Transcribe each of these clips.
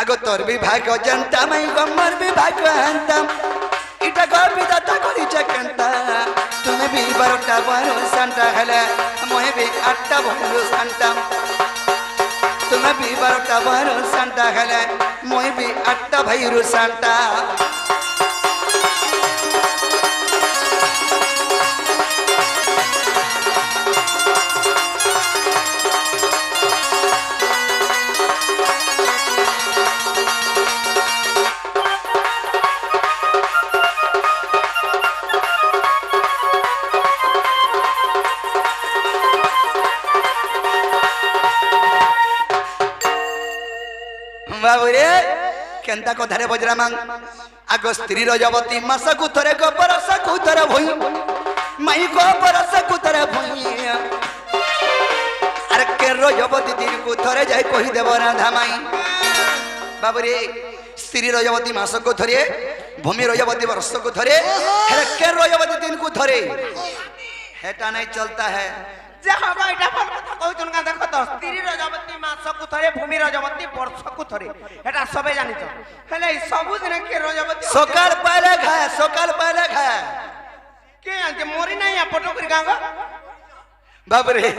आगो तोर भी भाग्य जनता मैं गमर भी भाग्य हंतम इटा गोविदाता करी चकंता तुम्हें भी बरोटा बरो संता हले मोहे भी अट्टा बरो संता तुम्हें भी बरोटा बरो संता हले मोहे भी अट्टा भैरू संता बाबुरे केंता को धरे बजरा मांग आगो स्त्री रजवती मासा को थरे को बरसा को थरे भई माई को बरसा को थरे भई अरे के रजवती दिन को थरे जाय कहि देबो राधा माई बाबुरे स्त्री रजवती मासा को थरे भूमि रजवती वर्ष को थरे अरे के रजवती दिन को थरे हेटा नहीं चलता है जहाँ बाइटा पर कथा कहू तुन का देखो तो स्त्री रजवती मास को थरे भूमि रजवती वर्ष को थरे एटा सबे जानि तो हेले सब दिन के रजवती सकाल पहले खाए के आंते मोरी नहीं पटो कर गांगा बाबरे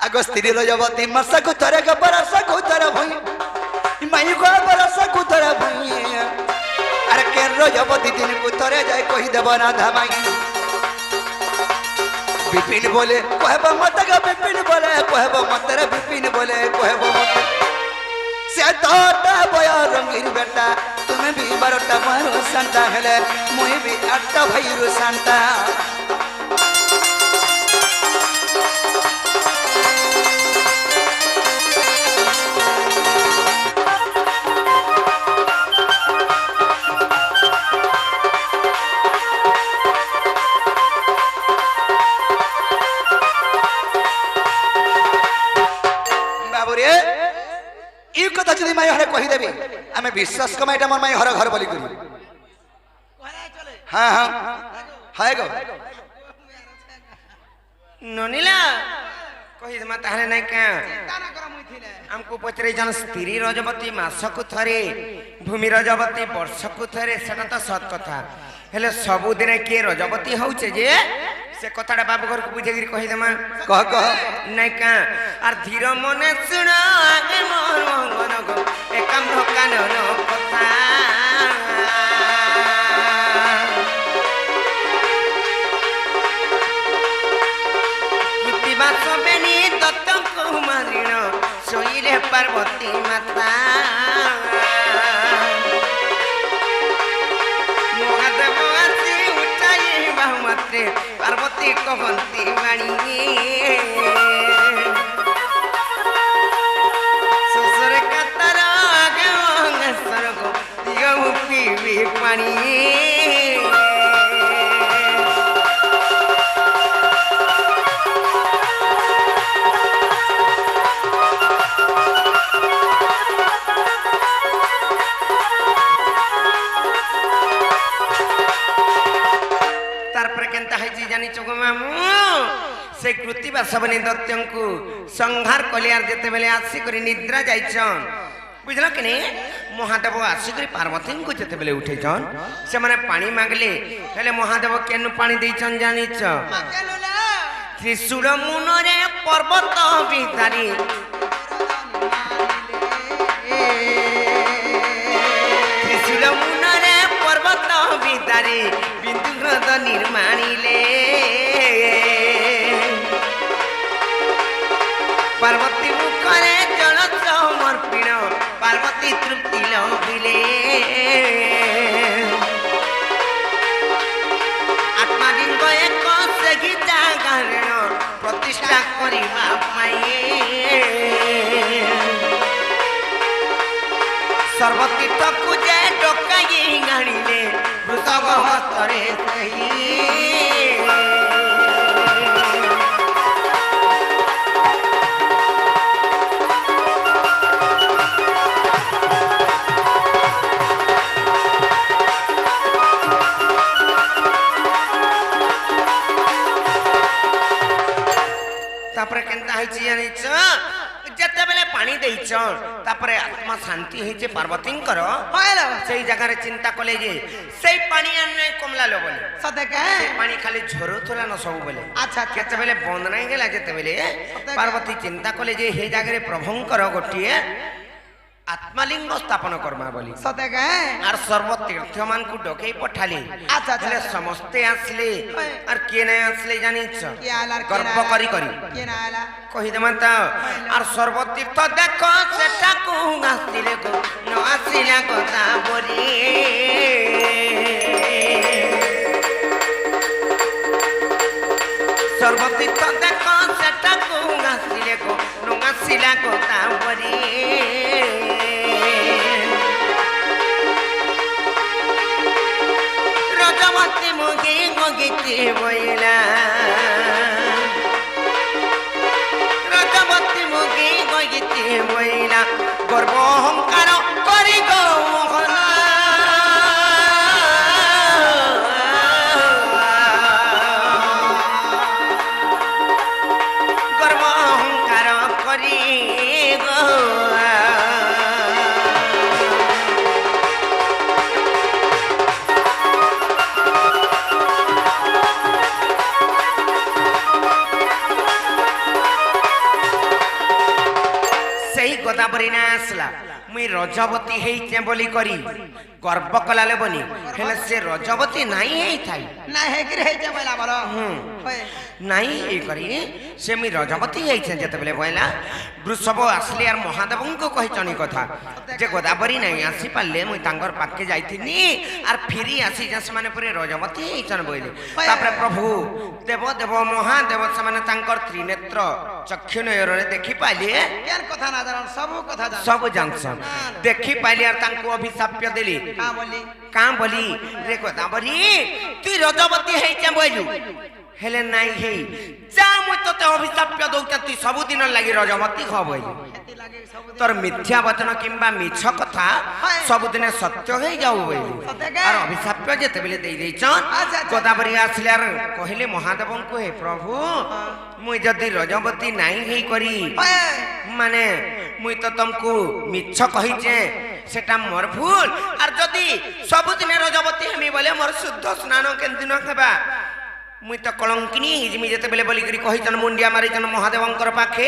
आगो स्त्री रजवती मास को थरे के बरस को थरे भई माई को बरस को थरे भई अरे के रजवती दिन को थरे जाय कहि देबो राधा माई विपिन बोले कहबो मत ग विपिन बोले कहबो मत रे विपिन बोले कहबो मत से तोटा बय रंगीन बेटा तुम्हें भी बरोटा मारो संता हेले मुई भी अट्टा भैरू संता যদি মাই হরে কহি দেবি আমি বিশ্বাস কম এটা মোর মাই হর ঘর বলি করি হ্যাঁ হ্যাঁ হায় গো ननीला कहि दमा ताहले नै का हमको पचरे जन स्त्री रजवती मासकु थरे भूमि रजवती वर्षकु थरे सेटा तो सत कथा हेले सबु दिन के रजवती होउचे जे से कथाटा बाबू घर को बुझे गिर कहि दमा कह नै का आर धीर मने सुन आगे मोर मंगन गो एकम ढकान न कथा बासबेनी दत्त कुमारीण सोईले पार्वती माता महादेव आसी उठाई बाहु मात्रे पार्वती कहती बाणी ससुर कातर आगे मंगेश्वर गो दिगमु पीबी पानी से कृति बासवनी दत्तंकु संहार कलियार जेते बेले आसी करी निद्रा जाइछन बुझलो कि नहीं महादेव आसी करी पार्वती को जेते बेले उठेछन से माने पानी मांगले हेले महादेव केनु पानी देछन जानिछ त्रिशूल मुनरे पर्वत भितारी त्रिशूल मुनरे पर्वत भितारी बिंदु ग्रह निर्माणिले पार्वती मुखरे जल समर्पिण पार्वती तृप्ति लभिले आत्मालिंग एक सही जागरण प्रतिष्ठा करिबा पाए सर्वतीर्थ पूजे डकाई गाणिले वृषभ हस्तरे सही ଦେଇଛ ତାପରେ ଆତ୍ମା ଶାନ୍ତି ହେଇছে ପାର୍ବତୀଙ୍କର হয়লো সেই জায়গায় চিন্তা কলে যে সেই পানি আর নাই কমলালো বলে সতে কে সেই পানি খালি ঝরুଥିଲା না ସବୁବେଳେ আচ্ছা আচ্ছা କେତେବେଳେ ବନ୍ଦ ନାହିଁ ଗଲା ଯେତେବେଳେ ପାର୍ବତୀ ଚିନ୍ତା କଲେ ଯେ সেই ଜାଗାରେ ପ୍ରଭୁଙ୍କର ଗୋଟିଏ ଆତ୍ମାଲିଙ୍ଗ ସ୍ଥାପନ କର୍ମା ବୋଲି সতে কে আর সর্বতীর্থ মানকু ডকেই পঠালি আচ্ছা আচ্ছা ହେଲେ ସମସ୍ତେ ଆସିଲେ আর କିଏ ନାହିଁ ଆସିଲେ ଜାଣିଛ কি আলার গর্ব କରି କରି কি না আলা କହିଦେମା ତ আর সর্বতীর্থ ଦେଖ ସେଠାକୁ ଆସିଲେ ଗୋ ନ ଆସିଲା କଥା ବରି সর্বতীর্থ ଦେଖ ସେଠାକୁ ଆସିଲେ ଗୋ ନ ଆସିଲା କଥା ବରି রজবতী মুগি গগিতে বইলা রজবতী মুগি গগিতে বইলা গর্ব অহংকার করি গো মোহনা গর্ব অহংকার করি গো गोदावरी ना आसला मुई रजवती हेइचे बोली करी गर्व कलाले बनी हेले से रजवती नाही हेइ थाई না হে কি হে যে বলা বলো হয় नाही ए करी से मुई रजवती हेइचे जते बेले बोला वृषभ आसले यार महादेवन को कहिचनी कथा जे गोदावरी नाही आसी पाले मुई तांगर पाके जाइथिनी आर फिरी आसी जस माने पुरे रजवती हेइचन बोले तापर प्रभु देव देव महादेव समान तांकर त्रिनेत्र चक्षु नयरे देखि पाले কেন কথা না জানো সব কথা জানো सब जानसन देखी पाइली और तांको अभिशाप्य देली কা বলি का बोली रे गोदावरी तू रजवती हेइचे बोलू हेले नाही हेइ जा मु तते अभिशाप्य दउता तू सब दिन लागि रजवती ख बोलू খেতে লাগে সব तोर मिथ्या वचन किंबा मिछ कथा सब दिन सत्य हे जाऊ बोलू और अभिशाप्य जेते बेले देई देइछन गोदावरी आसले और कहिले महादेवन को हे प्रभु मुई जदी रजवती नाही हेइ करी माने मुई तो तुमको मिछ कहिचे सेटा मोर भूल और जदी सब दिन रजवती हेमी बोले मोर शुद्ध स्नान केन दिन हेबा मुई तो कलंकिनी हिजमी जेते बेले बोली करी कहिचन मुंडिया मारिचन महादेवंकर पाखे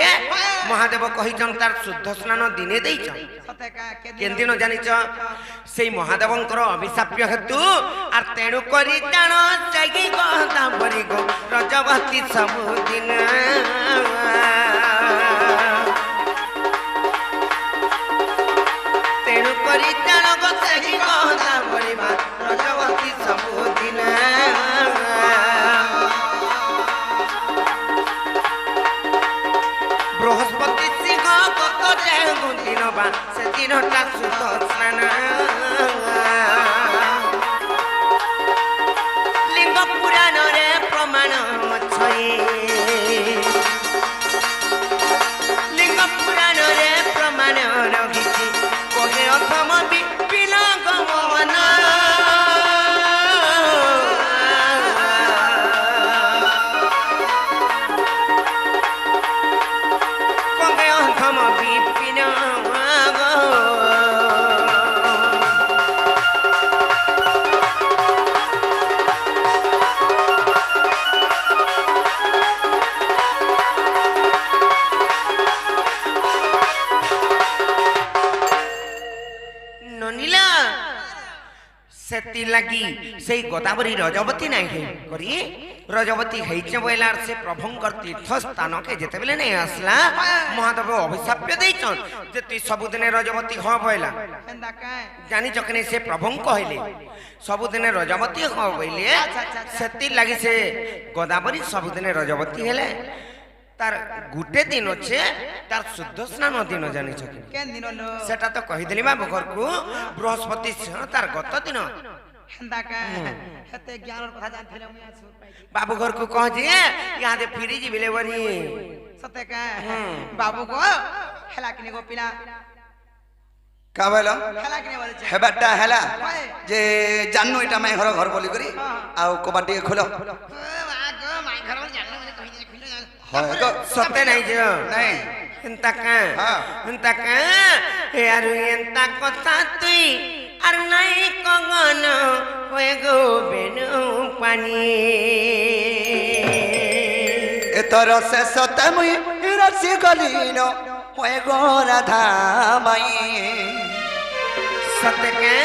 महादेव कहिचन तार शुद्ध स्नान दिने देइचन সতে কা কে केन दिन जानिच सेई महादेवंकर अभिशाप्य हेतु और तेणु करी जान जागी गता बरी गो रजवती सब दिन तेणु करी जान जागी गता बरी रजवती सब दिन बृहस्पति सिंह कत दिन बा से दिनटा शुद्ध स्नान लिंग पुराण रे प्रमाण छई लिंग पुराण रे प्रमाण रहिछि कहे अथम विपिन गमन कहे अथम विपिन ननिला सेती लगी सेई गोदावरी रजवती नहीं है करी रजवती हेइचे बोलार से प्रभुंकर तीर्थ स्थान के जेते बेले नहीं आसला महादेव अभिशाप्य देइचन जे तू सब दिन रजवती ह बोला কেন্দা কা जानी चकने से प्रभु कहले सब दिन रजवती ह बोले सेती लगी से गोदावरी सब दिन रजवती हेले तार गुटे दिन अच्छे तार शुद्ध स्नान दिन जानी छके কেন দিন লো सेटा तो कहि देली बाबू घर को बृहस्पति सिंह तार गत दिन কেন্দা কা হেতে জ্ঞানের কথা জানছিলে মুই আছো बाबू घर को कह जे यहाँ दे फिरी जी बिले बनी সতে কা বাবু গো হেলা কিনে গো পিলা का बोल হেলা কিনে বলছে हेबाटा हेला जे जानू एटा मैं घर घर बोली करी आउ कबाटी खोलो মা গো মাই ঘর জানো মানে কই দিলে খুলে হয় গো सत्य नहीं जे नहीं এন্তা কা হ্যাঁ। এন্তা কা এ আর এন্তা কথা তুই আর নাই কগন হয়ে গো বেনু পানি এতর শেষ তেমুই রসি গলিন হয়ে গো রাধা মাই সতকে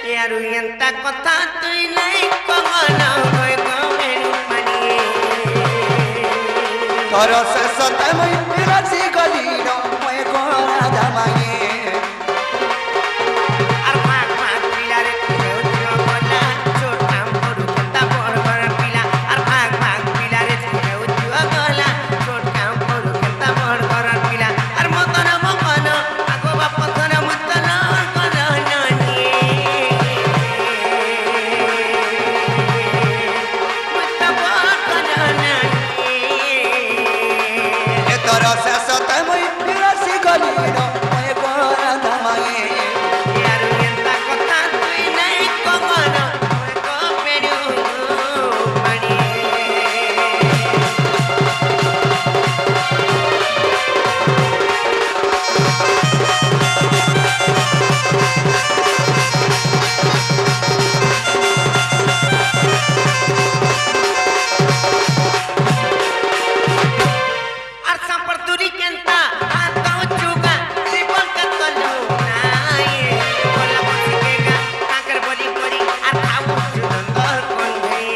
এ আর এন্তা কথা তুই নাই কগন হয়ে গো বেনু পানি তোর শেষ তেমুই রসি গলিন হয়ে গো রাধা মাই আর ভাগ ভাগ পিলারে তুই উঠিও গলা ছোট কাম করু কেনতা বড় বড় পিলা আর ভাগ ভাগ পিলারে তুই উঠিও গলা ছোট কাম করু কেনতা বড় বড় পিলা আর মতন মকন আগো বাপ ধর মতন কোন ননি মত বড় ননি এতর শেষ তেমুই রসি গলিন হয়ে গো রাধা মাই আর এন্তা কথা তুই নাই কগন হয়ে গো বেনু পানি আর সাপর তুরি কেনতা হাত চুগা জীবন কত নাই বলা বসিকেগা কাকর বলি করি আর খাও সুন্দর কোন ভাই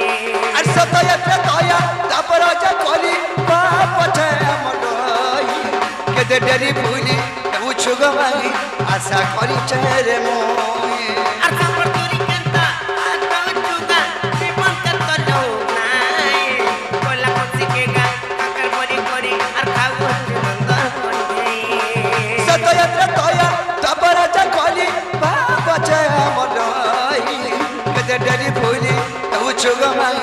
আর সতয়ে তয়া তারপর যা কলি বাপ ছে মডই কেদে ডেরি ভুলি উছু গমাই আশা করি রে মই আর সাপর তুরি কেনতা হাত চুগা জীবন কত নাই বলা বসিকেগা কাকর বলি করি আর খাও সুন্দর কোন ভাই সতয়ে তয়া তারপর যা কলি বাপ ছে মডই কেদে ডেরি ভুলি উছু গমাই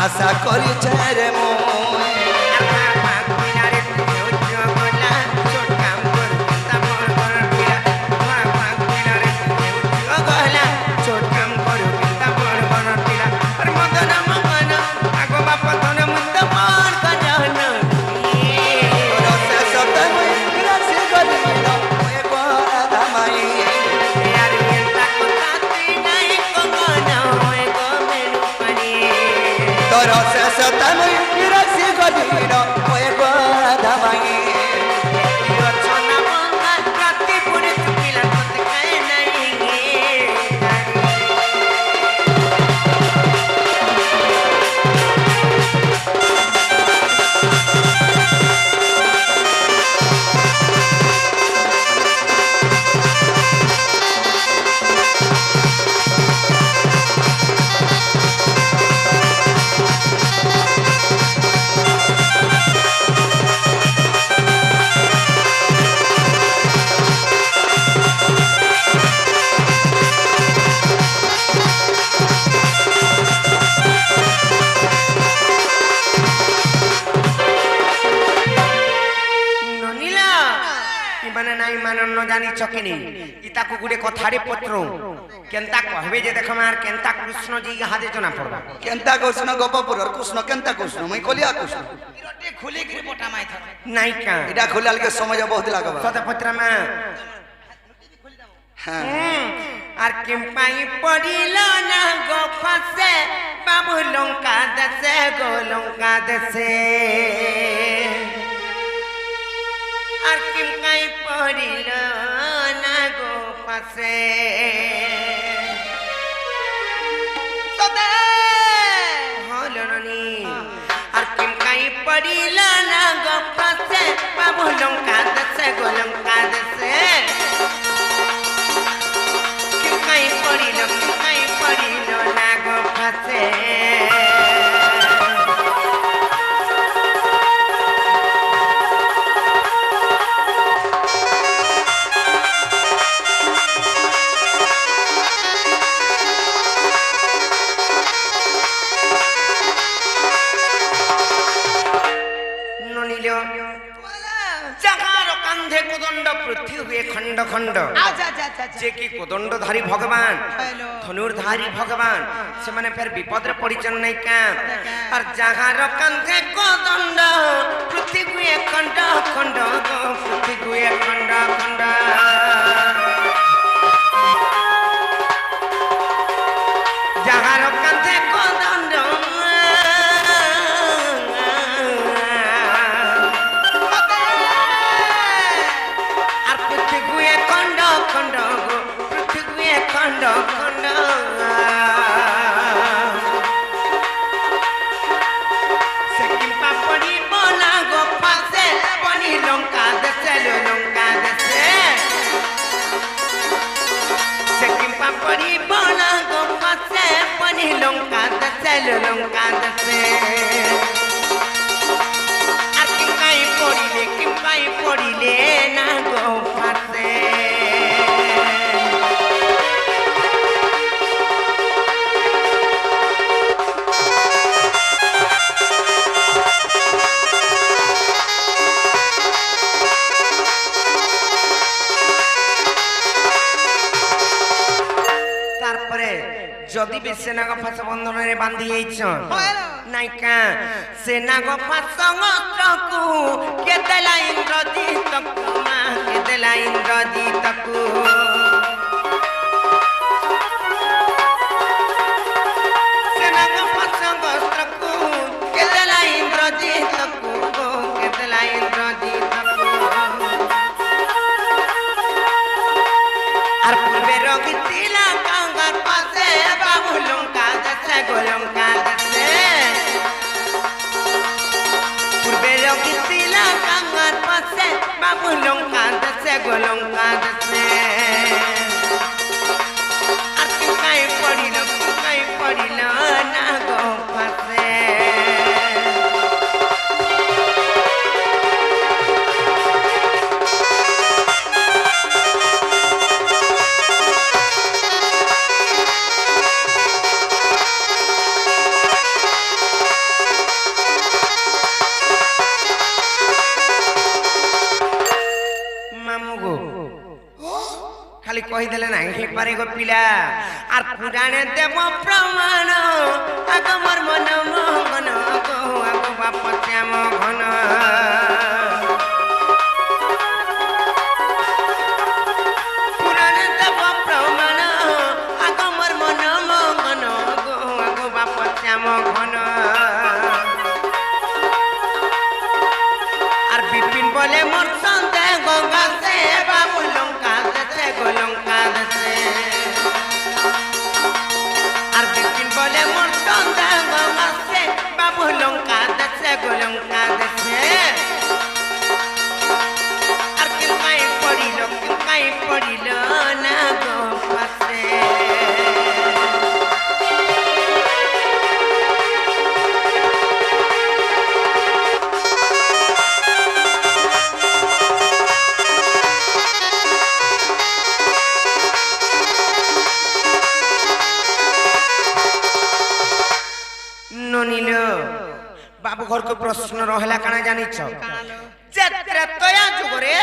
আশা করি রে মই আর ভাগ ভাগ পিলারে তুই উঠিও গলা ছোট কাম করু কেনতা বড় বড় পিলা ভাগ ভাগ পিলারে তুই উঠিও গলা ছোট কাম করু কেনতা বড় বড় পিলা আর মদন মগন আগো বাপ ধন মুত মন কজন তোর শেষ তেমুই রসি গলিন হয়ে গো রাধা মাই আর এন্তা কথা তুই নাই কগন হয়ে গো মেনু পানি তোর শেষ তেমুই রসি গলিন হয়ে গো রাধা মাই রচনা বন্ধা রাতি পুরে চুকিলা তোতে কায় নাই ননিলা ইমানে নাই মানন ন জানি চকেনি ইতাকু গুড়ে কথারে পত্র কেনতা কহবে যে দেখ মার কেনতা কৃষ্ণ জি হাতে জনা পড়বা কেনতা কৃষ্ণ গোপপুরর কৃষ্ণ কেনতা কৃষ্ণ মই কলিয়া কৃষ্ণ রটে খুলে গিরে পটা মাই থাকে নাই কা এটা খুলালকে সময় বহুত লাগবে সতে পত্র মা হ্যাঁ আর কেম্পাই পড়িল না গো ফাসে বাবু লঙ্কা দেশে গো লঙ্কা দেশে আর কেম্পাই পড়িল না গো ফাসে তোতে হলো ননি আর কেম্পাই পড়িল না গো ফাসে বাবু লঙ্কা দেশে গো লঙ্কা দেশে কেম্পাই পড়িল না গো ফাসে ননিল যাহার কান্ধে কোদণ্ড ভীষণ্ড আচ্ছা আচ্ছা আচ্ছা আচ্ছা যে কি কোদণ্ডধারী ভগবান হ্যালো ধনুর্ধারী ভগবান সেমানে ফের বিপদরে পড়িছেন নাই কেন আর যাহার কান্ধে কোদণ্ড পৃথিবী খণ্ড খণ্ড পৃথিবী খণ্ড খণ্ড যাহার কান্ধে কোদণ্ড আর পৃথিবী খণ্ড খণ্ড পৃথিবী খণ্ড খণ্ড সে কিম্পা পড়িব না গো পাশে বনি লঙ্কা দেশে লঙ্কা দেশে সে কিম্পা পড়িব না গো পাশে বনি লঙ্কা দেশে লঙ্কা দেশে আর কিম্পাই পড়িলে না গো পাশে তারপরে যদি বি সেনাগ ফাঁস বন্ধନରେ বান্ধি হয়েছন হ্যালো নাইকা সেনাগ ফাঁস অস্ত্রকু কে দেলা ইন্দ্রজিতকু মা কে দেলা ইন্দ্রজিতকু সেনাগ ফাঁস অস্ত্রকু কে দেলা ইন্দ্রজিতকু কে দেলা ইন্দ্রজিতকু আর পূর্বে রগিছিলা গঙ্গার পাশে বাবু লঙ্কা দেশে গোলঙ্কা দেশে পূর্বে রগিছিলা গঙ্গার পাশে বাবু লঙ্কা দেশে গোলঙ্কা দেশে আর কিংকাই পড়িল না গো পাশে মামুগো খালি কহিদেলে নাই হেপারে গো পিলা আর পুরাণে দেব প্রমাণ আগমর মন মোহন গো আগ বাপ শ্যাম ঘন পুরাণে দেব প্রমাণ আগমর মন মোহন গো আগ বাপ শ্যাম ঘন আর বিপিন বলে মোর সন্দেহ গঙ্গা সে বাবু লঙ্কা দেশে গোলঙ্কা দেশে আর বিপিন বলে মোর সন্দেহ গঙ্গা সে বাবু লঙ্কা দেশে গোলঙ্কা দেশে আর কিংকাই পড়িল না গো পাশে ননিল বাবু ঘরকে প্রশ্ন রহিলা কানা জানিছ যে ত্রেতয়া যুগরে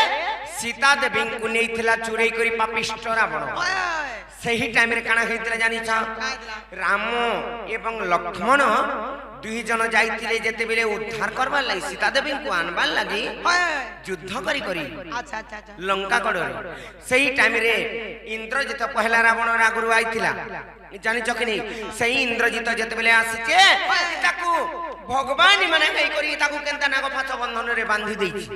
সীতা দেবীଙ୍କୁ ନେଇଥିଲା ଚୁରେଇ କରି ପାପିଷ୍ଟ ରାବଣ ସେହି ଟାଇମରେ କାଣା ହେଇଥିଲା ଜାଣିଛ ରାମ ଏବଂ ଲକ୍ଷ୍ମଣ ଦୁଇ ଜଣ ଯାଇଥିଲେ ଯେତେବେଳେ ଉଦ୍ଧାର କରବାର ଲାଗି ସୀତା ଦେବୀଙ୍କୁ ଆନବାର ଲାଗି ଯୁଦ୍ଧ କରି କରି আচ্ছা আচ্ছা আচ্ছা ଲଙ୍କା କଡ଼ରେ ସେହି ଟାଇମରେ ଇନ୍ଦ୍ରଜିତ ପହିଲା ରାବଣ ଆଗରୁ ଆଇଥିଲା ଜାଣିଛ କି ନାହିଁ ସେହି ଇନ୍ଦ୍ରଜିତ ଯେତେବେଳେ ଆସିଛେ ତାକୁ ଭଗବାନ ମାନେ ହେଇ କରି ତାକୁ କେନ୍ତା ନାଗ ପାଛ ବନ୍ଧନରେ ବାନ୍ଧି ଦେଇଛି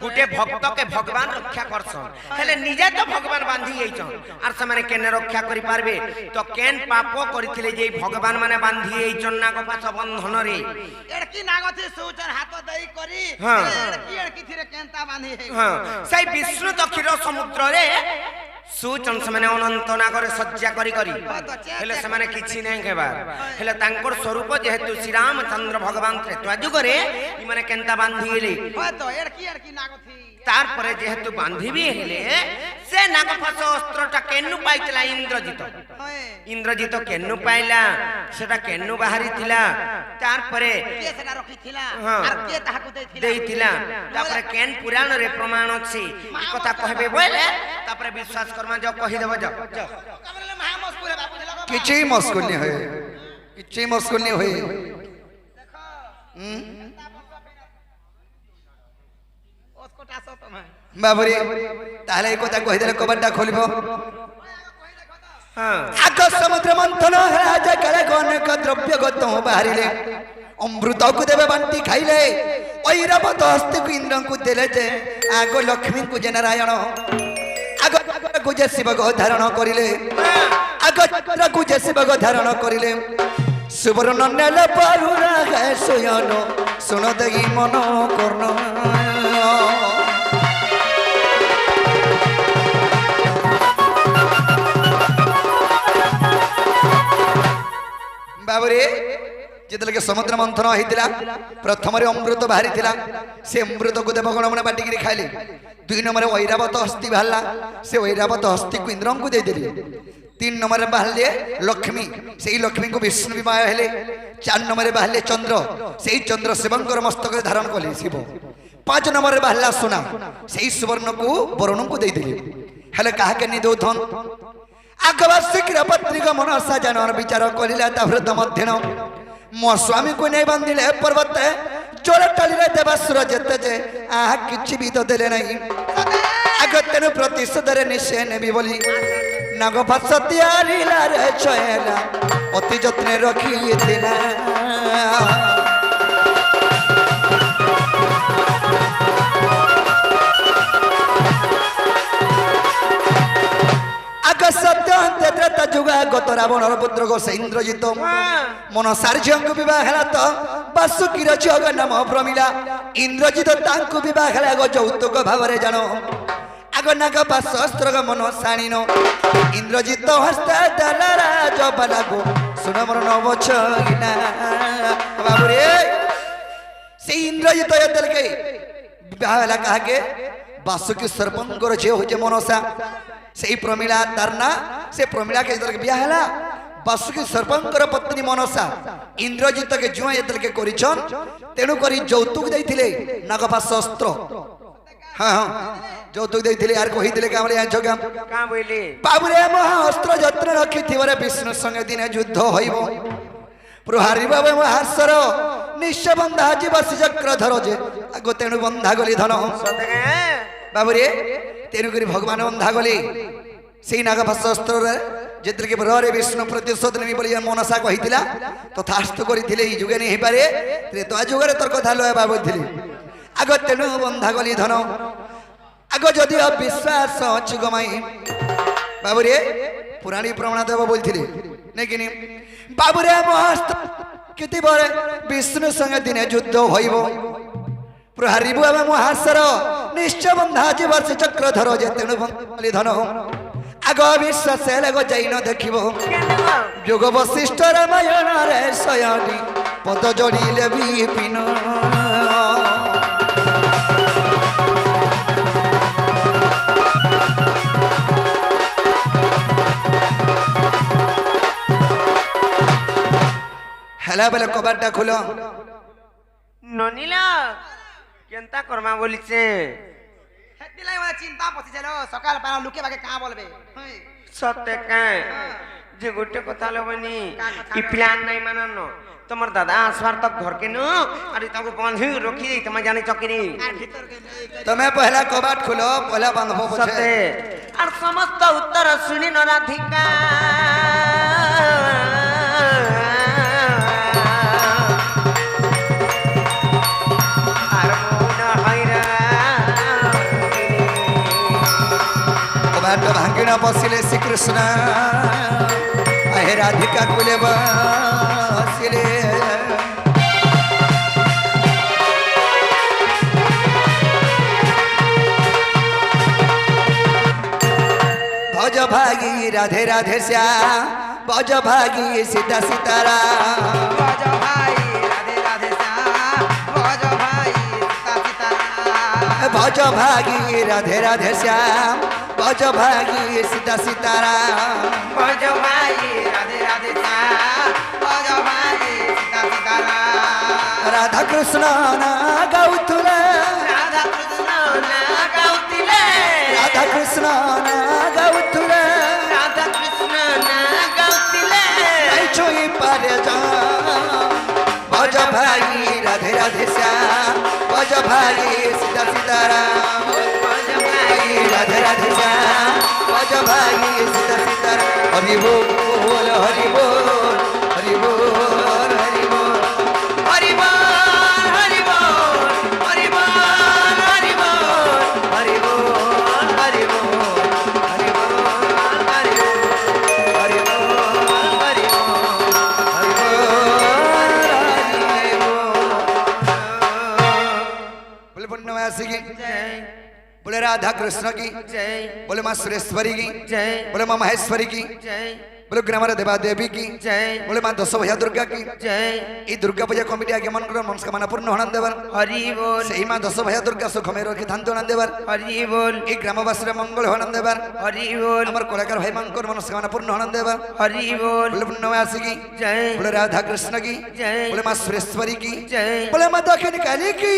गोटे भक्त के भगवान रक्षा करसन हेले निजे तो भगवान बांधी जाइछन आर समाने केने रक्षा करि पारबे तो केन पाप करिथिले जे भगवान माने बांधी जाइछन नाग पाछ बंधन रे एड़की नागथि सुचर हाथ दई करी हां एड़की थिरे केनता बांधी हे हां सै विष्णु दक्षिण समुद्र रे सुचन समाने अनंत नागरे सज्जा करी करी हेले समाने किछि नै केबार हेले तांकर स्वरूप जेहेतु श्री रामचंद्र भगवान त्रेता जुगरे इ माने केनता बांधी गेले तो एड़की नागथि तार परे जेहेतु बांधी भी हेले से নাগপাশ অস্ত্রটা কেনু পাইছিলা ইন্দ্রজিৎ হয় ইন্দ্রজিৎ কেনু পাইলা সেটা কেনু বাহারিছিলা তারপরে কে সেটা রখিছিলা হ্যাঁ। আর কে তাহাকু দেইছিলা ଦେଇଥିଲା ତାପରେ କେନ୍ ପୁରାଣରେ ପ୍ରମାଣ ଅଛି ଏ କଥା କହିବେ ବୋଇଲେ ତାପରେ ବିଶ୍ୱାସ କର୍ମା ଯାଅ କହିଦେବ ଯାଅ কামলে মহা মস্কুলে বাবু ছিল গো କିଛି ମସ୍କୁଲ ନି ହୁଏ କିଛି ମସ୍କୁଲ ନି ହୁଏ ওসকোটা সত মা ବାବୁରେ ତାହେଲେ ଏ କଥା କହିଦେଲେ କବାଟଟା ଖୋଲିବ ହଁ ଆଗ ସମୁଦ୍ର ମନ୍ଥନ ହେଲା ଯେ କାଳେ ଅନେକ ଦ୍ରବ୍ୟ ଗତ ବାହାରିଲେ ଅମୃତକୁ ଦେବେ ବାଣ୍ଟି ଖାଇଲେ ଐରାବତ ହସ୍ତିକୁ ଇନ୍ଦ୍ରଙ୍କୁ ଦେଲେ ଯେ ଆଗ ଲକ୍ଷ୍ମୀଙ୍କୁ ଯେ ନାରାୟଣ ଆଗକୁ ଯେ ଶିବଗ ଧାରଣ କରିଲେ ଆଗକୁ ଯେ ଶିବଗ ଧାରଣ କରିଲେ ସୁବର୍ଣ୍ଣ ନେଲେ ପାରୁରା ଶୟନ ଶୁଣ ଦେଇ ମନ କର୍ଣ୍ଣ ବାବୁରେ ଯେତେବେଳେ ସମୁଦ୍ର ମନ୍ଥନ ହେଇଥିଲା ପ୍ରଥମରେ ଅମୃତ ବାହାରିଥିଲା ସେ ଅମୃତକୁ ଦେବଗଣମାନେ ବାଟିକିରି ଖାଇଲେ ଦୁଇ ନମ୍ବରରେ ଐରାବତ ହସ୍ତି ବାହାରିଲା ସେ ଐରାବତ ହସ୍ତିକୁ ଇନ୍ଦ୍ରଙ୍କୁ ଦେଇଦେଲେ ତିନି ନମ୍ବରରେ ବାହାରିଲେ ଲକ୍ଷ୍ମୀ ସେଇ ଲକ୍ଷ୍ମୀଙ୍କୁ ବିଷ୍ଣୁ ବିବାହ ହେଲେ ଚାରି ନମ୍ବରରେ ବାହାରିଲେ ଚନ୍ଦ୍ର ସେଇ ଚନ୍ଦ୍ର ଶିବଙ୍କର ମସ୍ତକରେ ଧାରଣ କଲେ ଶିବ ପାଞ୍ଚ ନମ୍ବରରେ ବାହାରିଲା ସୁନା ସେଇ ସୁବର୍ଣ୍ଣକୁ ବରୁଣଙ୍କୁ ଦେଇଦେଲେ ହେଲେ କାହାକେ ନି ଦଉଥନ୍ ଆଗବା ଶୀଘ୍ର ପତ୍ରିକ ମନସା ଜାନର ବିଚାର କରିଲା ତା ହୃଦ ମଧ୍ୟନ ମୋ ସ୍ୱାମୀକୁ ନେଇ ବାନ୍ଧିଲେ ପର୍ବତେ ଜୋର ଟାଳିରେ ଦେବାସୁର ଯେତେ ଯେ ଆହା କିଛି ବି ତ ଦେଲେ ନାହିଁ ଆଗ ତେଣୁ ପ୍ରତିଶୋଧରେ ନିଶ୍ଚୟ ନେବି ବୋଲି ନାଗଫାସ ତିଆରିଲା ରେ ଛୟଲା ଅତି ଯତ୍ନେ ରଖିଥିଲା ସତ୍ୟତା ଯୁଗ ଗତ ରାବଣର ପୁତ୍ର ଗୋ ଇନ୍ଦ୍ରଜିତ ମନ ସାର୍ଯ୍ୟଙ୍କୁ ବିବାହ ହେଲା ତ ବାସୁକୀର ଝିଅ ନାମ ପ୍ରମିଳା ଇନ୍ଦ୍ରଜିତ ତାଙ୍କୁ ବିବାହ ହେଲା ଗୋ ଯୌତୁକ ଭାବରେ ଜାଣ ଆଗ ନାଗ ପାଶ ଅସ୍ତ୍ର ମନ ଶାଣିନ ଇନ୍ଦ୍ରଜିତ ହସ୍ତ ଦେଲା ରାଜବାଲାକୁ ଶୁଣ ମୋର ନବଛ ବାବୁରେ ସେଇ ଇନ୍ଦ୍ରଜିତ ଯେତେବେଳେ ବିବାହ ହେଲା କାହାକେ ବାସୁକୀ ସର୍ପଙ୍କର ଝିଅ ହଉଛି ମନସା ସେଇ ପ୍ରମିଳା ତାର ନା ସେ ପ୍ରମିଳାକେ ଯେତେବେଳେ ବିହା ହେଲା ବାସୁକୀ ସର୍ପଙ୍କର ପତ୍ନୀ ମନସା ଇନ୍ଦ୍ରଜିତକେ ଜୁଆ ଯେତେବେଳେ କରିଛନ୍ ତେଣୁ କରି ଯୌତୁକ ଦେଇଥିଲେ ନାଗପାଶ ଅସ୍ତ୍ର ହଁ ହଁ ଯୌତୁକ ଦେଇଥିଲେ ଆର କହିଥିଲେ କାମରେ ଜାଣିଛ କାମ କାଁ ବୋଇଲେ ବାବୁରେ ମହା ଅସ୍ତ୍ର ଯତ୍ନ ରଖିଥିବରେ ବିଷ୍ଣୁ ସଙ୍ଗେ ଦିନେ ଯୁଦ୍ଧ ହୋଇବ ପ୍ରହାରିବ ମହାସର ନିଶ୍ଚୟ ବନ୍ଧା ଯିବ ଚକ୍ରଧର ଯେ ଆଗ ତେଣୁ ବନ୍ଧା ଗଲି ଧନ ବାବୁରେ ତେଣୁକରି ଭଗବାନ ବନ୍ଧା ଗଲେ ସେଇ ନାଗପାଶ ଅସ୍ତ୍ରରେ ଯେତେବେଳେ ବ୍ରହରେ ବିଷ୍ଣୁ ପ୍ରତିଶୋଧ ନେବି ବୋଲି ମନସା କହିଥିଲା ତଥାସ୍ତୁ କରିଥିଲେ ଏଇ ଯୁଗେ ନେଇ ହେଇପାରେ ତ୍ରେତୟା ଯୁଗରେ ତୋର କଥା ଲୟ ଭାବୁଥିଲେ ଆଗ ତେଣୁ ବନ୍ଧା ଗଲି ଧନ ଆଗ ଯଦି ବିଶ୍ୱାସ ଅଛି ଗମାଇ ବାବୁରେ ପୁରାଣୀ ପ୍ରମାଣ ଦେବ ବୋଲିଥିଲେ ନାଇକିନି ବାବୁରେ ମହାସ୍ତ କେତେ ବଳେ ବିଷ୍ଣୁ ସଙ୍ଗେ ଦିନେ ଯୁଦ୍ଧ ହୋଇବ ପ୍ରହାରିବୁ ଆମେ ମହାସର ନିଶ୍ଚୟ ବନ୍ଧା ଯିବ ସେ ଚକ୍ରଧର ଯେ ତେଣୁ ବନ୍ଧି ଧନ ଆଗ ବିଶ୍ୱାସ ହେଲେ ଗো ଯାଇନ ଦେଖିବ ଯୋଗ ବଶିଷ୍ଠ ରାମାୟଣରେ ଶୟନି ପଦ ଯୋଡ଼ିଲେ ବିପିନ ହେଲା ବେଲେ କବାଟଟା ଖୋଲ ନନିଲା কেনতা কর্মা বলিছে হেতিলাই মানে চিন্তা পছিছিল সকাল পানা লুকে বাকে কা বলবে হই সত্যি কাঁ যে গোটে কথা লবনি ই প্ল্যান নাই মানন তোমার দাদা আসবার তক ঘর কেন আরে তাকে বাঁধি রখি দেই তুমি জানি চকিনি আর ভিতর কে তুমি পহলা কবাট খোলো পহলা বাঁধবো সত্যি আর সমস্ত উত্তর শুনি নরাধিকা भांगिना बसिले श्रीकृष्ण आहे राधिका कुले बसिले भज भागी राधे राधे श्याम भज भागी सीता सीतारा भज भाई राधे राधे श्याम भज भाई सीता सीता भज भागी राधे राधे श्याम বজ ভাই সীতা সীতারাম বজ ভাই রাধে রাধে শ্যাম বজ ভাই সীতা সীতারাম রাধা কৃষ্ণ না গাউথুলে রাধা কৃষ্ণ না গাউতিলে রাধা কৃষ্ণ না গাউথুলে রাধা কৃষ্ণ না গাউতিলে নাই ছুঁই পারে যা বজ ভাই রাধে রাধে শ্যাম বজ ভাই সীতা সীতারাম বজ ভাই রাধে রাধে শ্যাম বজ ভাই সীতা সীতারাম হরি বল হরি বল হরি বল হরি বল হরি বল হরি বল হরি বল হরি বল হরি বল হরি বল হরি বল হরি বল হরি বল হরি बोले पूर्णमासी की जय बोले राधा कृष्ण की जय बोले माँ सुरेश्वरी की जय बोले माँ महेश्वरी की जय बोले ग्रामर देवा देवी की जय बोले माँ दश भैया दुर्गा की जय ये दुर्गा पूजा कमिटी आगे मन करो मनस्कामना पूर्ण होना देवर हरि बोल सही माँ दश भैया दुर्गा सुख में रखी धान होना देवर हरि बोल ये ग्रामवासी मंगल होना देवर हरि बोल हमारे कलाकार भाई मन करो मनस्कामना पूर्ण होना देवर हरि बोल बोले पूर्णमासी की जय बोले राधा कृष्ण की जय बोले माँ सुरेश्वरी की जय बोले माँ दक्षिण काली की